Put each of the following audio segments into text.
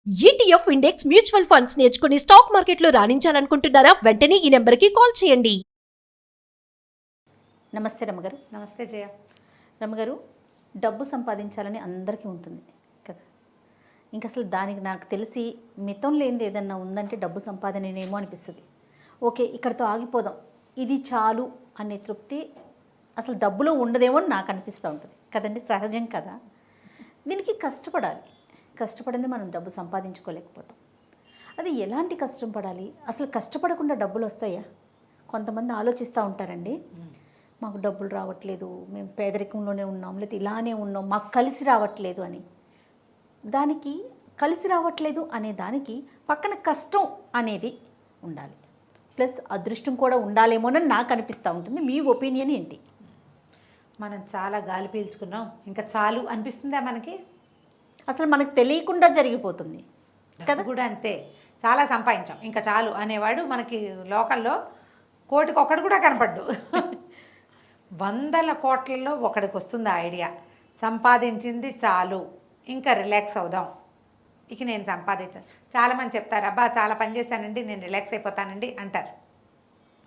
ETF index mutual funds నేర్చుకుని stock మార్కెట్లో రాణించాలనుకుంటున్నారా? వెంటనే ఈ నెంబర్కి కాల్ చేయండి. నమస్తే రమ్మగారు. నమస్తే జయ. రమ్మగారు, డబ్బు సంపాదించాలని అందరికీ ఉంటుంది కదా. ఇంకా అసలు దానికి నాకు తెలిసి మితం లేనిది ఏదన్నా ఉందంటే డబ్బు సంపాదనేమో అనిపిస్తుంది. ఓకే, ఇక్కడితో ఆగిపోదాం, ఇది చాలు అనే తృప్తి అసలు డబ్బులో ఉండదేమో అని నాకు అనిపిస్తూ ఉంటుంది కదండి. సహజం కదా. దీనికి కష్టపడాలి. కష్టపడింది మనం డబ్బు సంపాదించుకోలేకపోతాం. అది ఎలాంటి కష్టం పడాలి? అసలు కష్టపడకుండా డబ్బులు వస్తాయా? కొంతమంది ఆలోచిస్తూ ఉంటారండి, మాకు డబ్బులు రావట్లేదు, మేము పేదరికంలోనే ఉన్నాం, లేదా ఇలానే ఉన్నాం, మాకు కలిసి రావట్లేదు అని. దానికి కలిసి రావట్లేదు అనే దానికి పక్కన కష్టం అనేది ఉండాలి, ప్లస్ అదృష్టం కూడా ఉండాలేమోనని నాకు అనిపిస్తూ ఉంటుంది. మీ ఒపీనియన్ ఏంటి? మనం చాలా గాలి పీల్చుకున్నాం, ఇంకా చాలు అనిపిస్తుందా మనకి? అసలు మనకు తెలియకుండా జరిగిపోతుంది కదా. కూడా అంతే, చాలా సంపాదించాం ఇంకా చాలు అనేవాడు మనకి లోకల్లో కోటికి ఒకడు కూడా కనపడ్డు. 100 కోట్లలో ఒకడికి వస్తుంది ఆ ఐడియా, సంపాదించింది చాలు, ఇంకా రిలాక్స్ అవుదాం, ఇక నేను సంపాదించాను. చాలామంది చెప్తారు, అబ్బా చాలా పని చేశానండి, నేను రిలాక్స్ అయిపోతానండి అంటారు,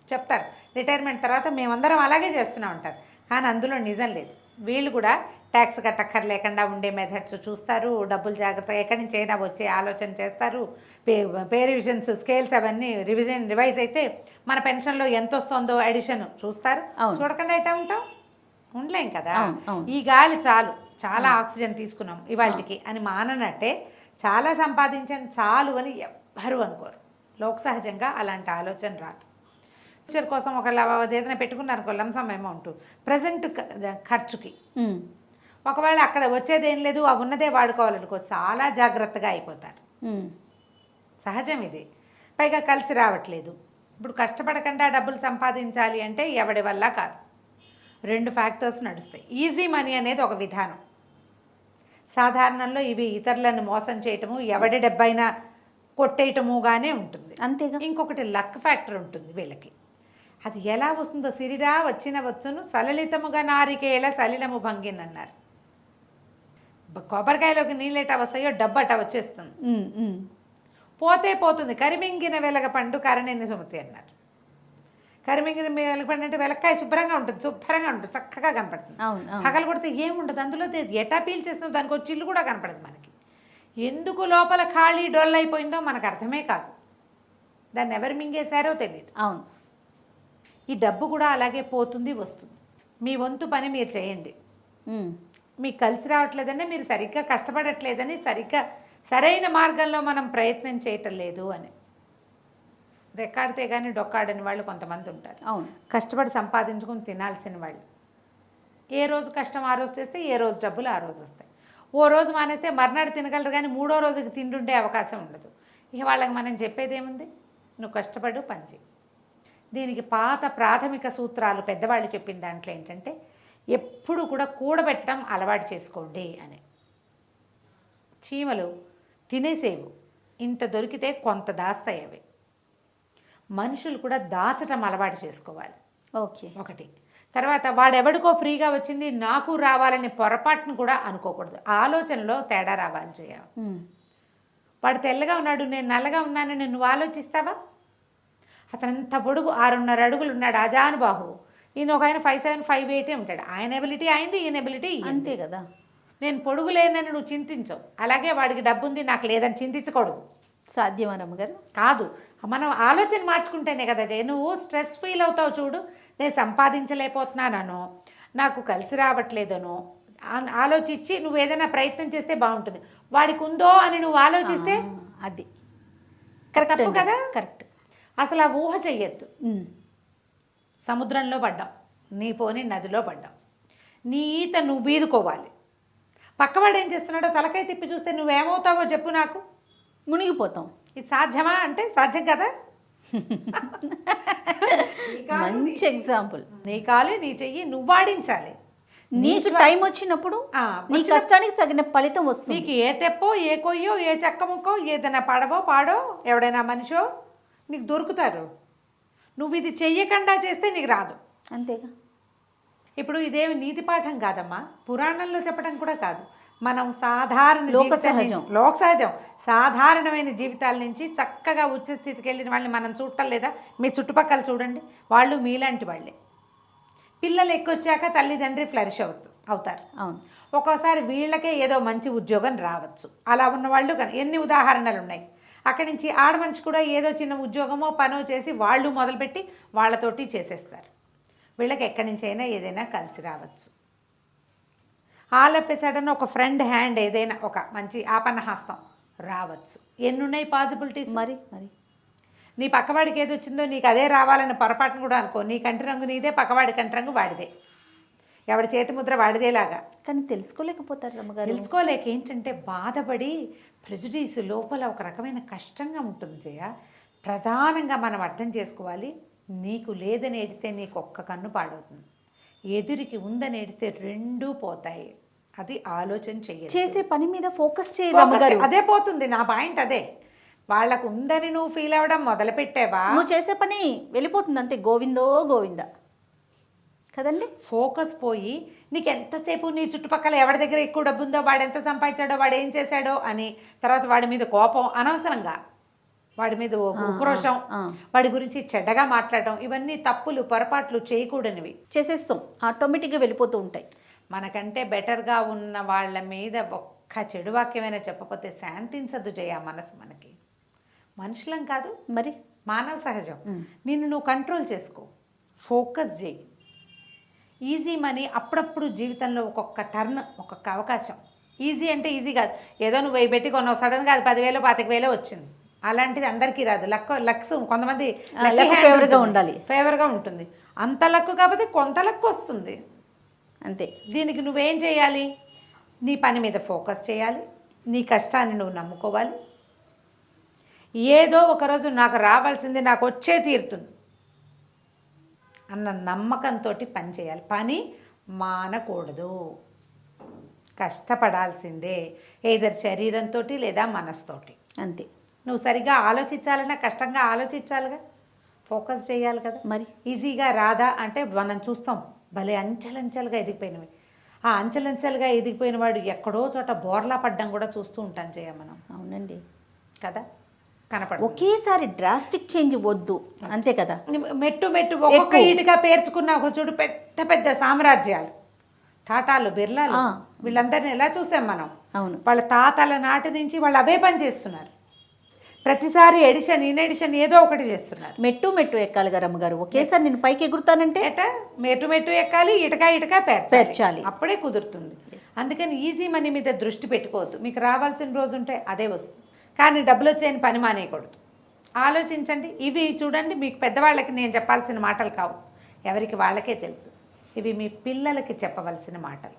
చెప్తారు. రిటైర్మెంట్ తర్వాత మేమందరం అలాగే చేస్తూనే ఉంటారు, కానీ అందులో నిజం లేదు. వీళ్ళు కూడా ట్యాక్స్ కట్టక్కర్లేకుండా ఉండే మెథడ్స్ చూస్తారు, డబ్బులు జాగ్రత్తగా ఎక్కడి నుంచి అయినా వచ్చే ఆలోచన చేస్తారు. పే రివిజన్స్, స్కేల్స్ అవన్నీ రివైజ్ అయితే మన పెన్షన్లో ఎంత వస్తుందో అడిషన్ చూస్తారు. చూడకుండా ఎట్టా ఉంటాం? ఉండలేం కదా. ఈ గాలి చాలు, చాలా ఆక్సిజన్ తీసుకున్నాం ఇవాళకి అని మాననట్టే చాలా సంపాదించాను చాలు అని ఎవ్వరు అనుకోరు. లోక సహజంగా అలాంటి ఆలోచన రాదు. ఫ్యూచర్ కోసం ఒక ఏదైనా పెట్టుకున్నారనుకో లంసమ్ అమౌంట్ ప్రజెంట్ ఖర్చుకి, ఒకవేళ అక్కడ వచ్చేది ఏం లేదు, అవి ఉన్నదే వాడుకోవాలనుకో చాలా జాగ్రత్తగా అయిపోతారు. సహజం ఇది. పైగా కలిసి రావట్లేదు. ఇప్పుడు కష్టపడకుండా డబ్బులు సంపాదించాలి అంటే ఎవడి వల్ల కాదు. 2 ఫ్యాక్టర్స్ నడుస్తాయి. ఈజీ మనీ అనేది ఒక విధానం. సాధారణంలో ఇవి ఇతరులను మోసం చేయటము, ఎవడి డబ్బైనా కొట్టేయటముగానే ఉంటుంది. అంతేగా. ఇంకొకటి లక్ ఫ్యాక్టర్ ఉంటుంది వీళ్ళకి. అది ఎలా వస్తుందో, సిరిరా వచ్చిన వచ్చును సలలితముగా నారికేళ సలిలము భంగిన్ అన్నారు. కొబ్బరికాయలోకి నీళ్ళెటా వస్తాయో డబ్బట వచ్చేస్తుంది. పోతే పోతుంది. కరిమింగిన వెలగ పండు కరణిని సుమతి అన్నారు. కరిమింగిన వెలగ పండు అంటే వెలక్కాయ శుభ్రంగా ఉంటుంది, చక్కగా కనపడుతుంది. పగలు కొడితే ఏముండదు అందులో, ఎటా పీల్చేస్తుందో దానికి ఒక చిల్లు కూడా కనపడదు మనకి. ఎందుకు లోపల ఖాళీ డొల్ అయిపోయిందో మనకు అర్థమే కాదు. దాన్ని ఎవరు మింగేశారో తెలియదు. అవును. ఈ డబ్బు కూడా అలాగే పోతుంది వస్తుంది. మీ వంతు పని మీరు చేయండి. మీకు కలిసి రావట్లేదని, మీరు సరిగ్గా కష్టపడట్లేదని, సరైన మార్గంలో మనం ప్రయత్నం చేయటం లేదు అని. రెక్కాడితే కానీ డొక్కాడని వాళ్ళు కొంతమంది ఉంటారు. అవును. కష్టపడి సంపాదించుకుని తినాల్సిన వాళ్ళు. ఏ రోజు కష్టం ఆ రోజు చేస్తే ఏ రోజు డబ్బులు ఆ రోజు వస్తాయి. ఓ రోజు మానేస్తే మర్నాడు తినగలరు, కానీ 3వ రోజుకి తిండుండే అవకాశం ఉండదు. ఇక వాళ్ళకి మనం చెప్పేది ఏముంది? నువ్వు కష్టపడు, పని చేయి. దీనికి పాత ప్రాథమిక సూత్రాలు పెద్దవాళ్ళు చెప్పిన దాంట్లో ఏంటంటే, ఎప్పుడు కూడా కూడబెట్టడం అలవాటు చేసుకోండి అని. చీమలు తినేసేవు, ఇంత దొరికితే కొంత దాస్తాయి అవి. మనుషులు కూడా దాచటం అలవాటు చేసుకోవాలి. ఓకే. ఒకటి. తర్వాత వాడెవడికో ఫ్రీగా వచ్చింది నాకు రావాలని పొరపాటును కూడా అనుకోకూడదు. ఆలోచనలో తేడా రావాలి చేయాలి. వాడు తెల్లగా ఉన్నాడు, నేను నల్లగా ఉన్నానని నువ్వు ఆలోచిస్తావా? అతనంత పొడుగు 6.5 అడుగులు ఉన్నాడు, అజానుబాహువు. ఈయన ఒక ఆయన 5'7", 5'8" ఉంటాడు. ఆయన ఎబిలిటీ అయింది, ఈయన ఎబిలిటీ అంతే కదా. నేను పొడుగు లేనని నువ్వు చింతించవు. అలాగే వాడికి డబ్బు ఉంది నాకు లేదని చింతించకూడదు. సాధ్యమా రమ్మగారు? కాదు. మనం ఆలోచన మార్చుకుంటేనే కదా జయ. నువ్వు స్ట్రెస్ ఫీల్ అవుతావు చూడు, నేను సంపాదించలేకపోతున్నానో, నాకు కలిసి రావట్లేదనో ఆలోచించి నువ్వు ఏదైనా ప్రయత్నం చేస్తే బాగుంటుంది. వాడికి ఉందో అని నువ్వు ఆలోచిస్తే అది తప్పు కదా. కరెక్ట్. అసలు ఆ ఊహ చెయ్యొద్దు. సముద్రంలో పడ్డాం, నీ పోని నదిలో పడ్డాం, నీ ఈత నువ్వు వీదుకోవాలి. పక్కవాడు ఏం చేస్తున్నాడో తలకాయ తిప్పి చూస్తే నువ్వేమవుతావో చెప్పు నాకు. మునిగిపోతాం. ఇది సాధ్యమా అంటే సాధ్యం కదా. మంచి ఎగ్జాంపుల్. నీ కాలు నీ చెయ్యి నువ్వు వాడించాలి. నీకు టైం వచ్చినప్పుడు నీ కష్టానికి తగిన ఫలితం వస్తుంది. నీకు ఏ తెప్పో, ఏ కొయ్యో, ఏ చెక్క ముక్కో, ఏదైనా పడవో పాడో, ఎవడైనా మనిషో నీకు దొరుకుతారు. నువ్వు ఇది చెయ్యకుండా చేస్తే నీకు రాదు. అంతేగా. ఇప్పుడు ఇదేమి నీతి పాఠం కాదమ్మా, పురాణంలో చెప్పడం కూడా కాదు. మనం సాధారణ లోక జీవితం నుంచి- సహజం. లోక సహజం సాధారణమైన జీవితాల నుంచి చక్కగా ఉచ్చ స్థితికి వెళ్ళిన వాళ్ళని మనం చూడటం లేదా? మీ చుట్టుపక్కల చూడండి, వాళ్ళు మీలాంటి వాళ్ళే. పిల్లలు ఎక్కొచ్చాక తల్లిదండ్రి ఫ్లరిష్ అవుతారు. అవును. ఒక్కోసారి వీళ్ళకే ఏదో మంచి ఉద్యోగం రావచ్చు. అలా ఉన్నవాళ్ళు కానీ ఎన్ని ఉదాహరణలు ఉన్నాయి. అక్కడి నుంచి ఆడమనిషి కూడా ఏదో చిన్న ఉద్యోగమో పనో చేసి వాళ్ళు మొదలుపెట్టి వాళ్ళతోటి చేసేస్తారు. వీళ్ళకి ఎక్కడి నుంచి అయినా ఏదైనా కలిసి రావచ్చు. ఆల్ ఆఫ్ ఎ సడన్ ఒక ఫ్రెండ్ హ్యాండ్ ఏదైనా ఒక మంచి ఆపన్న హస్తం రావచ్చు. ఎన్నున్నాయి పాసిబిలిటీస్. మరి మరి నీ పక్కవాడికి ఏది వచ్చిందో నీకు అదే రావాలని పొరపాటును కూడా అనుకో. నీ కంటి రంగు నీదే, పక్కవాడి కంటి రంగు వాడిదే, ఎవడి చేతి ముద్ర వాడిదేలాగా. కానీ తెలుసుకోలేకపోతారు రమ్మగారు. తెలుసుకోలేక ఏంటంటే బాధపడి ప్రెజుడీస్ లోపల ఒక రకమైన కష్టంగా ఉంటుంది జయ. ప్రధానంగా మనం అర్థం చేసుకోవాలి, నీకు లేదని ఏడితే నీకు ఒక్క కన్ను పాడవుతుంది, ఎదురికి ఉందని ఏడితే రెండూ పోతాయి. అది ఆలోచన చెయ్యాలి. చేసే పని మీద ఫోకస్ చేయాలి రమ్మగారు. అదే పోతుంది. నా పాయింట్ అదే. వాళ్ళకు ఉందని నువ్వు ఫీల్ అవ్వడం మొదలు పెట్టావా, నువ్వు చేసే పని వెళ్ళిపోతుంది అంతే, గోవిందో గోవింద కదండి. ఫోకస్ పోయి నీకు ఎంతసేపు నీ చుట్టుపక్కల ఎవరి దగ్గర ఎక్కువ డబ్బు ఉందో, వాడు ఎంత సంపాదించాడో, వాడు ఏం చేశాడో అని, తర్వాత వాడి మీద కోపం అనవసరంగా, వాడి మీద ఉక్రోషం, వాడి గురించి చెడ్డగా మాట్లాడటం, ఇవన్నీ తప్పులు పొరపాట్లు చేయకూడనివి. చేసేస్తాం, ఆటోమేటిక్గా వెళ్ళిపోతూ ఉంటాయి. మనకంటే బెటర్గా ఉన్న వాళ్ళ మీద ఒక్క చెడు వాక్యమైనా చెప్పకపోతే శాంతించదు జయ మనసు. మనకి మనుషులం కాదు, మరి మానవ సహజం. నిన్ను నువ్వు కంట్రోల్ చేసుకో, ఫోకస్ చేయి. ఈజీ మనీ అప్పుడప్పుడు జీవితంలో ఒక్కొక్క టర్న్, ఒక్కొక్క అవకాశం. ఈజీ అంటే ఈజీ కాదు, ఏదో నువ్వు 1000 పెట్టి కొన్నావు, సడన్గా అది 10,000 25,000 వచ్చింది. అలాంటిది అందరికీ రాదు. లక్స్ కొంతమంది ఫేవర్గా ఉండాలి, ఫేవర్గా ఉంటుంది. అంత లక్కు కాకపోతే కొంత లక్కు వస్తుంది అంతే. దీనికి నువ్వేం చేయాలి? నీ పని మీద ఫోకస్ చేయాలి, నీ కష్టాన్ని నువ్వు నమ్ముకోవాలి. ఏదో ఒకరోజు నాకు రావాల్సింది నాకు వచ్చే తీరుతుంది అన్న నమ్మకంతో పని చేయాలి. పని మానకూడదు, కష్టపడాల్సిందే, ఏదర్ శరీరంతో లేదా మనసుతోటి. అంతే. నువ్వు సరిగా ఆలోచించాలన్నా కష్టంగా ఆలోచించాలిగా, ఫోకస్ చేయాలి కదా. మరి ఈజీగా రాదా అంటే మనం చూస్తాం, భలే అంచెలంచెలుగా ఎదిగిపోయినవి. ఆ అంచెలంచెలుగా ఎదిగిపోయిన వాడు ఎక్కడో చోట బోర్లా పడ్డం కూడా చూస్తూ ఉంటాం చేయ మనం. అవునండి కదా, కనపడు. ఒకేసారి డ్రాస్టిక్ చేంజ్ వద్దు, అంతే కదా. మెట్టు మెట్టు ఒక్కొక్క ఈటుగా పేర్చుకున్న ఒక చూడు పెద్ద పెద్ద సామ్రాజ్యాలు, టాటాలు, బిర్లాలు, వీళ్ళందరినీ ఎలా చూసాం మనం. అవును. వాళ్ళ తాతల నాటి నుంచి వాళ్ళు అవే పని చేస్తున్నారు. ప్రతిసారి ఎడిషన్ ఇన్ ఎడిషన్ ఏదో ఒకటి చేస్తున్నారు. మెట్టు మెట్టు ఎక్కాలి గారు అమ్మగారు. ఒకేసారి నేను పైకి ఎగురుతానంటే మెట్టు మెట్టు ఎక్కాలి, ఇటక ఇటక పేర్చాలి, అప్పుడే కుదురుతుంది. అందుకని ఈజీ మనీ మీద దృష్టి పెట్టుకోవద్దు. మీకు రావాల్సిన రోజు ఉంటే అదే వస్తుంది, కానీ డబ్బులు వచ్చాయని పని మానేయకూడదు. ఆలోచించండి. ఇవి చూడండి, మీకు పెద్దవాళ్ళకి నేను చెప్పాల్సిన మాటలు కావు, ఎవరికి వాళ్ళకే తెలుసు. ఇవి మీ పిల్లలకి చెప్పవలసిన మాటలు.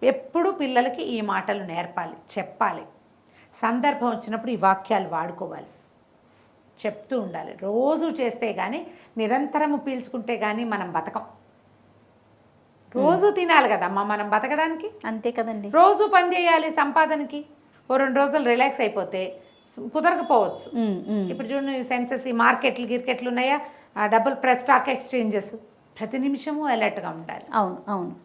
ఎప్పుడు పిల్లలకి ఈ మాటలు నేర్పాలి, చెప్పాలి. సందర్భం వచ్చినప్పుడు ఈ వాక్యాలు వాడుకోవాలి, చెప్తూ ఉండాలి. రోజు చేస్తే కానీ, నిరంతరము పీల్చుకుంటే కానీ మనం బతకం. రోజు తినాలి కదమ్మా మనం బతకడానికి. అంతే కదండి. రోజు పని చేయాలి సంపాదనకి. ఓ 2 రోజులు రిలాక్స్ అయిపోతే కుదరకపోవచ్చు. ఇప్పుడు చూడండి, సెన్సెస్, ఈ మార్కెట్లు గిర్కెట్లు ఉన్నాయా, డబుల్ స్టాక్ ఎక్స్చేంజెస్, ప్రతి నిమిషము అలర్ట్గా ఉండాలి. అవును అవును.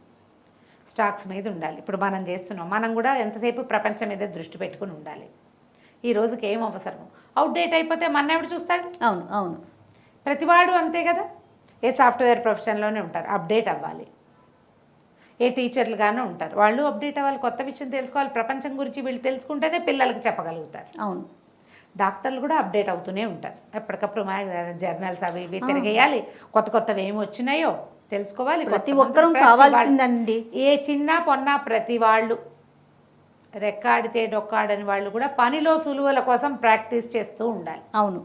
స్టాక్స్ మీద ఉండాలి. ఇప్పుడు మనం చేస్తున్నాం, మనం కూడా ఎంతసేపు ప్రపంచం మీద దృష్టి పెట్టుకుని ఉండాలి. ఈ రోజుకి ఏం అవసరం, అవుట్డేట్ అయిపోతే మన ఎవడు చూస్తాడు. అవును అవును. ప్రతివాడు అంతే కదా. ఏ సాఫ్ట్వేర్ ప్రొఫెషన్లోనే ఉంటారు, అప్డేట్ అవ్వాలి. ఏ టీచర్లుగానే ఉంటారు, వాళ్ళు అప్డేట్ అవ్వాలి, కొత్త విషయం తెలుసుకోవాలి. ప్రపంచం గురించి వీళ్ళు తెలుసుకుంటేనే పిల్లలకి చెప్పగలుగుతారు. అవును. డాక్టర్లు కూడా అప్డేట్ అవుతూనే ఉంటారు. ఎప్పటికప్పుడు మా జర్నల్స్ అవి ఇవి తిరిగేయాలి, కొత్త కొత్తవి ఏమి వచ్చినాయో తెలుసుకోవాలి. ప్రతి ఒక్కరూ కావాల్సిందండి. ఏ చిన్న పొన్న ప్రతి వాళ్ళు రెక్కాడితే డొక్కాడని వాళ్ళు కూడా పనిలో సులువుల కోసం ప్రాక్టీస్ చేస్తూ ఉండాలి. అవును.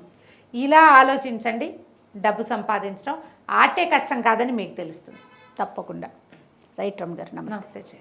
ఇలా ఆలోచించండి. డబ్బు సంపాదించడం ఆటే కష్టం కాదని మీకు తెలుస్తుంది. తప్పకుండా. రైట్ రమ్మ గారు, నమస్తే. నమస్తే.